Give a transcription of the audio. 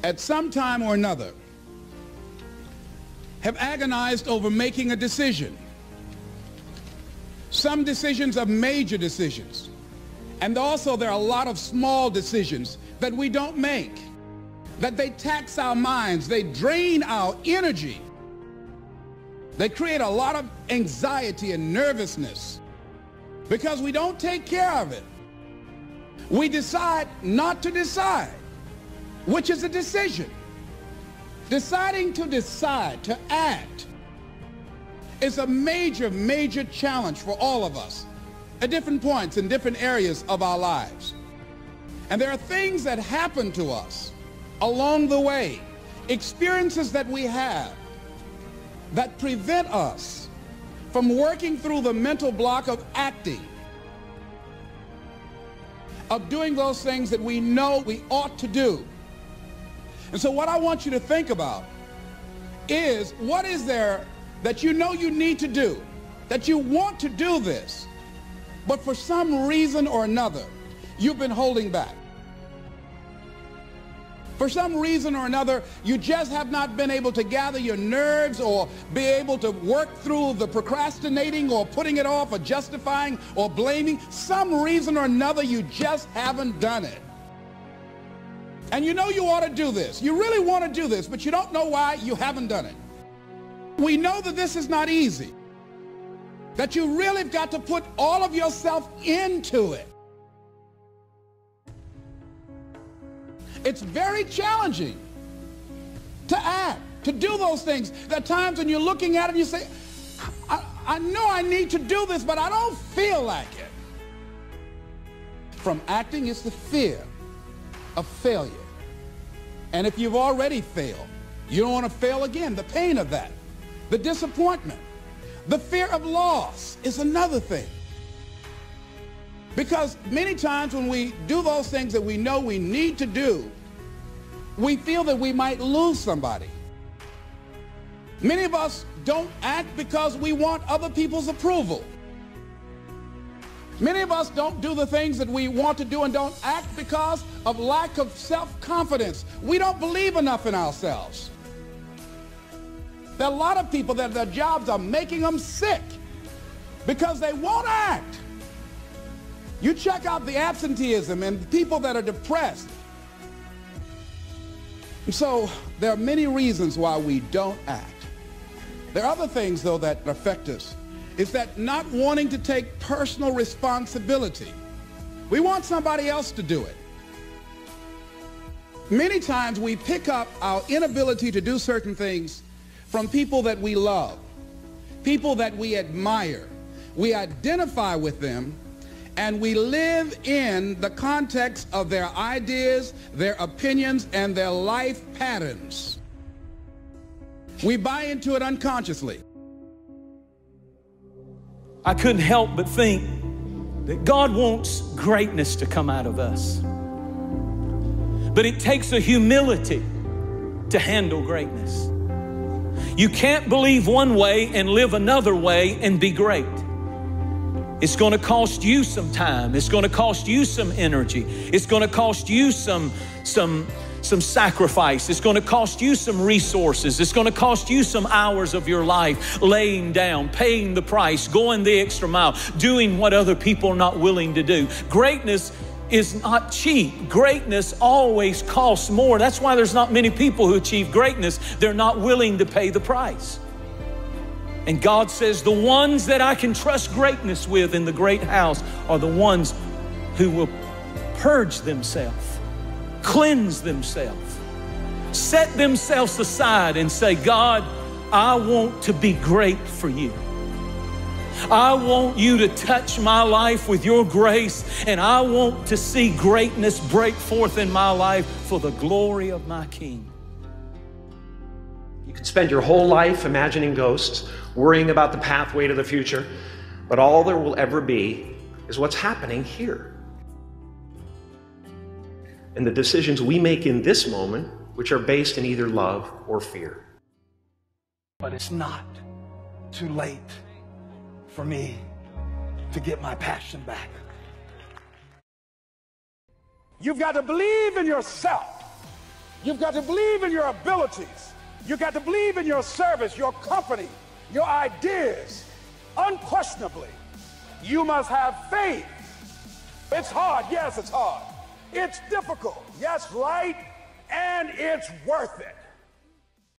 at some time or another, have agonized over making a decision. Some decisions are major decisions. And also there are a lot of small decisions that we don't make, that they tax our minds, they drain our energy. They create a lot of anxiety and nervousness because we don't take care of it. We decide not to decide, which is a decision. Deciding to decide, to act, is a major, major challenge for all of us at different points in different areas of our lives. And there are things that happen to us along the way, experiences that we have that prevent us from working through the mental block of acting, of doing those things that we know we ought to do. And so what I want you to think about is, what is there that you know you need to do, that you want to do this, but for some reason or another, you've been holding back. For some reason or another, you just have not been able to gather your nerves or be able to work through the procrastinating or putting it off or justifying or blaming. Some reason or another, you just haven't done it. And you know you ought to do this. You really want to do this, but you don't know why you haven't done it. We know that this is not easy, that you really have got to put all of yourself into it. It's very challenging to act, to do those things. There are times when you're looking at it and you say, I know I need to do this, but I don't feel like it. From acting, it's the fear of failure. And if you've already failed, you don't want to fail again. The pain of that, the disappointment, the fear of loss is another thing. Because many times when we do those things that we know we need to do, we feel that we might lose somebody. Many of us don't act because we want other people's approval. Many of us don't do the things that we want to do and don't act because of lack of self-confidence. We don't believe enough in ourselves. There are a lot of people that their jobs are making them sick because they won't act. You check out the absenteeism and people that are depressed. And so there are many reasons why we don't act. There are other things, though, that affect us. It's that not wanting to take personal responsibility. We want somebody else to do it. Many times we pick up our inability to do certain things from people that we love, people that we admire. We identify with them, and we live in the context of their ideas, their opinions, and their life patterns. We buy into it unconsciously. I couldn't help but think that God wants greatness to come out of us. But it takes a humility to handle greatness. You can't believe one way and live another way and be great. It's going to cost you some time. It's going to cost you some energy. It's going to cost you some sacrifice. It's going to cost you some resources. It's going to cost you some hours of your life laying down, paying the price, going the extra mile, doing what other people are not willing to do. Greatness is not cheap. Greatness always costs more. That's why there's not many people who achieve greatness. They're not willing to pay the price. And God says the ones that I can trust greatness with in the great house are the ones who will purge themselves, cleanse themselves, set themselves aside and say, God, I want to be great for you. I want you to touch my life with your grace, and I want to see greatness break forth in my life for the glory of my King. You can spend your whole life imagining ghosts, worrying about the pathway to the future, but all there will ever be is what's happening here. And the decisions we make in this moment, which are based in either love or fear. But it's not too late for me to get my passion back. You've got to believe in yourself. You've got to believe in your abilities. You've got to believe in your service, your company, your ideas. Unquestionably, you must have faith. It's hard. Yes, it's hard. It's difficult. Yes, right. And it's worth it.